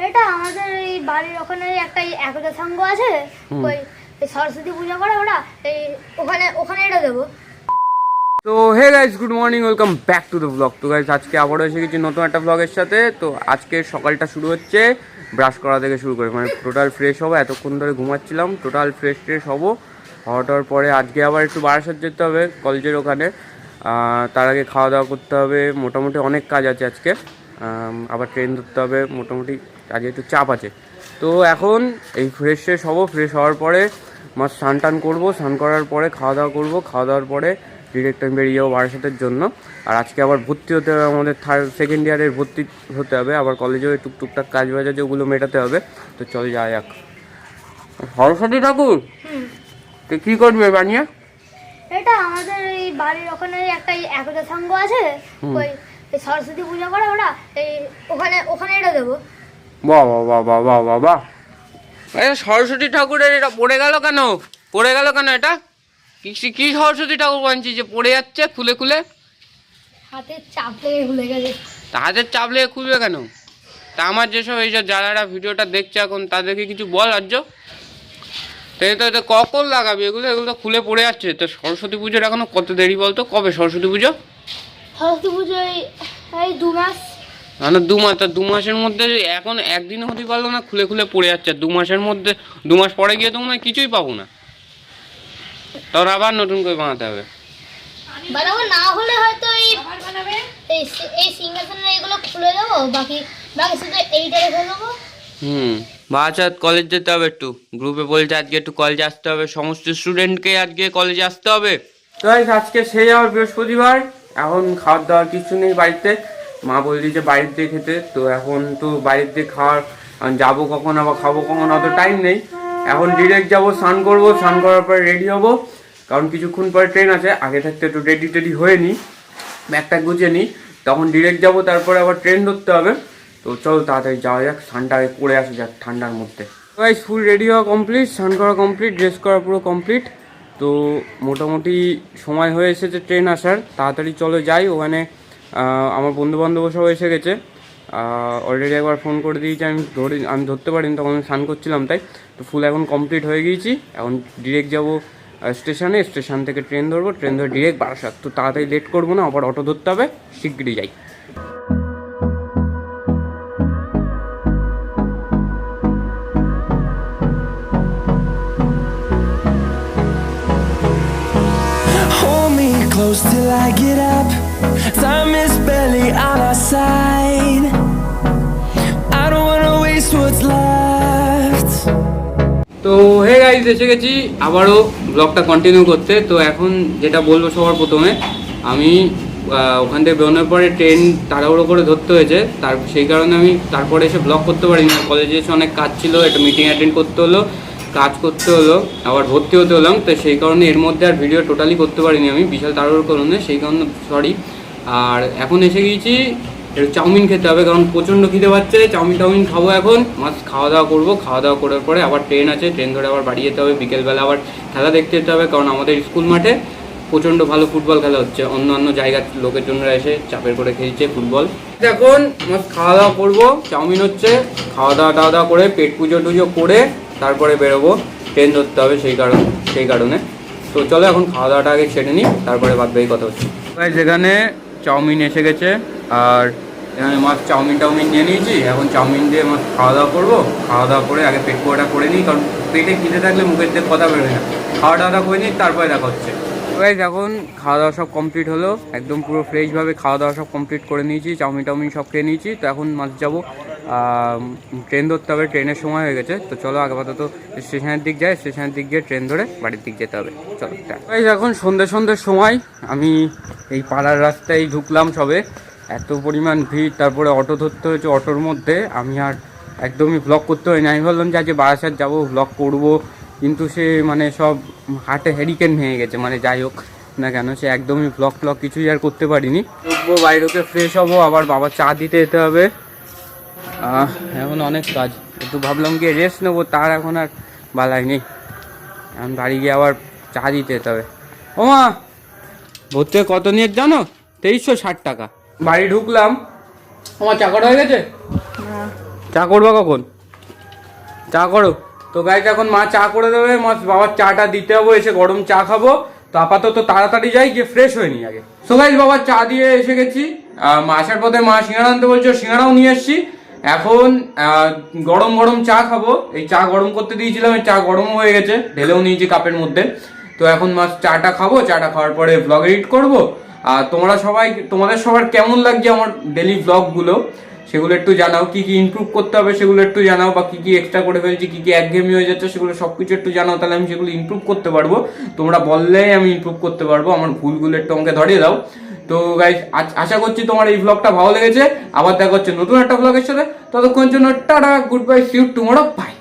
এটা আমাদের এই বাড়ির ওখানে একটা একতা সংঘ আছে, ওই সরস্বতী পূজা করে ওরা এই ওখানে এটা দেবো। তো hey guys, good morning, welcome back to the blog. তো গাইস আজকে আবারও এসে গেছি নতুন একটা ব্লগের সাথে। তো আজকে সকালটা শুরু হচ্ছে ব্রাশ করা থেকে শুরু করে, মানে টোটাল ফ্রেশ হবো। এতক্ষণ ধরে ঘুমাচ্ছিলাম, টোটাল ফ্রেশ হবো। হওয়ার পরে আজকে আবার একটু বারাসাত যেতে হবে কলেজের ওখানে। তার আগে খাওয়া দাওয়া করতে হবে, মোটামুটি অনেক কাজ আছে আজকে। আবার ট্রেন ধরতে হবে, মোটামুটি আজকে একটু চাপ আছে। তো এখন এই ফ্রেশ হবো, ফ্রেশ হওয়ার পরে স্নান টান করবো, স্নান করার পরে খাওয়া দাওয়া করবো। খাওয়া দাওয়ার পরে ডিরেক্ট আমি বেরিয়ে যাবো বারাসাতের জন্য। আর আজকে আবার ভর্তি হতে হবে, আমাদের সেকেন্ড ইয়ারের ভর্তি হতে হবে। আবার কলেজেও টুকটাক কাজ বাজ আছে, ওগুলো মেটাতে হবে। তো চল যাওয়া যাক। সরস্বতী ঠাকুর তো কী করবে বানিয়ে? এটা আমাদের এই বাড়ির ওখানে একটা একতা সংঘ আছে, ওই সরস্বতী পূজা করে ওরা এই ওখানে এটা দেবো। বাহ বাহ বাহ বাহ বাহ বাহ বাহ! সরস্বতী ঠাকুরের এটা পড়ে গেল কেন? এটা কি সরস্বতী ঠাকুর বানছি যে পড়ে যাচ্ছে খুলে খুলে? হাতের চাপ লেগে খুলে গেছে। তা হাতের চাপ লেগে খুলবে কেন? তা আমার যেসব এইসব যারা ভিডিওটা দেখছে এখন তাদেরকে কিছু বল আর্য। তো কখন লাগাবি এগুলো? এগুলো তো খুলে পড়ে যাচ্ছে। তো সরস্বতী পুজোর এখনো কত দেরি বলতো? কবে সরস্বতী পুজো? সরস্বতী পুজো এই 2 মাস। না 2 মাস, তা 2 মাসের মধ্যে এখন একদিনও হতে পারলো না, খুলে খুলে পড়ে যাচ্ছে। 2 মাসের মধ্যে 2 মাস পরে গিয়ে তো মনে হয় কিছুই পাবো না। তোর আবার নতুন করে বানাতে হবে। বানাবো না হলে হয়তো এই সিংহাসনের এগুলো খুলে দেবো, বাকি শুধু এইটা রেখে দেবো। বাচ্চা কলেজ যেতে হবে, একটু গ্রুপে বলছে আজকে একটু কলেজে আসতে হবে, সমস্ত স্টুডেন্টকে আজকে কলেজে আসতে হবে। তো আজকে সেই আমার বৃহস্পতিবার, এখন খাওয়ার দাওয়ার কিছু নেই বাড়িতে। মা বললি যে বাড়িতে খেতে, তো এখন তো বাড়িতে খাওয়ার যাবো কখন, আবার খাবো কখন, অত টাইম নেই। এখন ডিরেক্ট যাবো, স্নান করবো, স্নান করার পরে রেডি হবো, কারণ কিছুক্ষণ পরে ট্রেন আছে। আগে থাকতে একটু রেডি হয়ে নিই, ব্যাগটা গুছিয়ে নিই, তখন ডিরেক্ট যাবো। তারপরে আবার ট্রেন ধরতে হবে। তো চলো তাড়াতাড়ি যাওয়া যাক, স্নানটা আগে করে আসা যাক ঠান্ডার মধ্যে। গাইস ফুল রেডি হওয়া কমপ্লিট, স্নান করা কমপ্লিট, ড্রেস করা পুরো কমপ্লিট। তো মোটামুটি সময় হয়ে এসেছে ট্রেন আসার, তাড়াতাড়ি চলো যাই। ওখানে আমার বন্ধুবান্ধব সব এসে গেছে। অলরেডি একবার ফোন করে দিয়েছি, আমি ধরতে পারিনি, তখন আমি স্নান করছিলাম তাই। তো ফুল এখন কমপ্লিট হয়ে গিয়েছি। এখন ডিরেক্ট যাবো স্টেশন থেকে ট্রেন ধরবো, ট্রেন ধরে ডিরেক্ট বারাসাত। তো তাড়াতাড়ি লেট করবো না, আবার অটো ধরতে হবে, শিগগিরই যাই। Close till I get up. Time is barely on our side. I don't wanna waste what's left. তো হে গাইস, এসে গেছি আবারও ব্লগটা কন্টিনিউ করতে। তো এখন যেটা বলবো, সবার প্রথমে আমি ওখান থেকে বেরোনোর পরে ট্রেন তাড়াহুড়ো করে ধরতে হয়েছে, সেই কারণে আমি তারপরে এসে ব্লগ করতে পারিনি। কলেজে এসে অনেক কাজ ছিল, একটা মিটিং অ্যাটেন্ড করতে হলো, কাজ করতে হলো, আবার ভর্তি হতে হলাম। তো সেই কারণে এর মধ্যে আর ভিডিও টোটালি করতে পারিনি আমি, বিশাল তাড়াহুড়োর কারণে, সেই কারণে সরি। আর এখন এসে গিয়েছি একটু চাউমিন খেতে হবে, কারণ প্রচণ্ড খিদে পাচ্ছে। চাউমিন খাবো এখন, খাওয়া দাওয়া করবো। খাওয়া দাওয়া করার পরে আবার ট্রেন আছে, ট্রেন ধরে আবার বাড়ি যেতে হবে। বিকেলবেলা আবার খেলা দেখতে যেতে হবে, কারণ আমাদের স্কুল মাঠে প্রচণ্ড ভালো ফুটবল খেলা হচ্ছে। অন্য জায়গার লোকের জন্য এসে চাপের করে খেলছে ফুটবল। এখন খাওয়া দাওয়া করবো, চাউমিন হচ্ছে, খাওয়া দাওয়া করে পেট পুজো করে তারপরে বেরোবো, ট্রেন ধরতে হবে, সেই কারণে। তো চলো এখন খাওয়া দাওয়াটা আগে ছেড়ে নিই, তারপরে বাদ বাকি কথা হচ্ছে। যেখানে চাউমিন এসে গেছে, আর এখানে চাউমিন নিয়ে নিয়েছি। এখন চাউমিন দিয়ে খাওয়া দাওয়া করবো। খাওয়া দাওয়া করে আগে পেট পুজোটা করে নিই, কারণ পেটে খিদে থাকলে মুখের দিয়ে কথা বেরোয় না। খাওয়া দাওয়া করে নিই, তারপরে দেখা হচ্ছে। এখন খাওয়া দাওয়া সব কমপ্লিট হলো, একদম পুরো ফ্রেশভাবে খাওয়া দাওয়া সব কমপ্লিট করে নিয়েছি, চাউমিন সব খেয়ে নিয়েছি। তো এখন যাবো ট্রেন ধরতে হবে, ট্রেনের সময় হয়ে গেছে। তো চলো আপাতত স্টেশনের দিক যাই, স্টেশনের দিক গিয়ে ট্রেন ধরে বাড়ির দিক যেতে হবে। চলো এখন সন্ধ্যের সময় আমি এই পাড়ার রাস্তায় ঢুকলাম সবে, এত পরিমাণ ভিড়। তারপরে অটো ধরতে হয়েছে, অটোর মধ্যে আমি আর একদমই ব্লগ করতে হয়নি। আমি ভাবলাম যে আজকে বারাসাত যাবো, ব্লগ করবো, কিন্তু সে সব হাটে হেরিকেন ভেঙে গেছে। যাই হোক না কেন, সে একদমই ব্লগ কিছুই আর করতে পারিনি। ঢুকবো, বাইরেকে ফ্রেশ হবো, আবার বাবা চা দিতে যেতে হবে। এখন অনেক কাজ, একটু ভাবলাম গিয়ে রেস্ট নেবো, তার এখন আর বালাই নেই। এখন বাড়ি গিয়ে আবার চা দিতে যেতে হবে। ও মা, ভর্তি কত নিয়ে জানো? 2360 টাকা। বাড়ি ঢুকলাম, আমার চা করা হয়ে গেছে? চা করবা কখন? চা করো। তো গাইজ এখন মা চা করে দেবে, মা বাবার চাটা দিতে হবে, এসে গরম চা খাবো। তো আপাতত তাড়াতাড়ি যাই, গিয়ে ফ্রেশ হয়ে নিই আগে। সো গাইজ বাবার চা দিয়ে এসে গেছি। আসার পথে মা সিঙ্গাড়া আনতে বলছো, সিঙ্গাড়াও নিয়ে এসছি। এখন গরম গরম চা খাবো। এই চা গরম করতে দিয়েছিলাম, এই চা গরমও হয়ে গেছে, ঢেলেও নিয়েছি কাপের মধ্যে। তো এখন মা চাটা খাবো, চাটা খাওয়ার পরে ব্লগ এডিট করবো। আর তোমাদের সবার কেমন লাগছে আমার ডেলি ব্লগগুলো সেগুলো একটু জানাও। কি কি ইমপ্রুভ করতে হবে সেগুলো একটু জানাও, বা কি কি এক্সট্রা করে ফেলছি, কি কি একঘেয়েমি হয়ে যাচ্ছে সেগুলো সবকিছু একটু জানাও, তাহলে আমি সেগুলো ইমপ্রুভ করতে পারবো। তোমরা বললেই আমি ইমপ্রুভ করতে পারবো, আমার ভুলগুলো একটু আমাকে ধরিয়ে দাও। তো গাইস আশা করছি তোমার এই ব্লগটা ভালো লেগেছে। আবার দেখা হচ্ছে নতুন একটা ব্লগের সাথে, ততক্ষণের জন্য tata, good bye, see you tomorrow, by.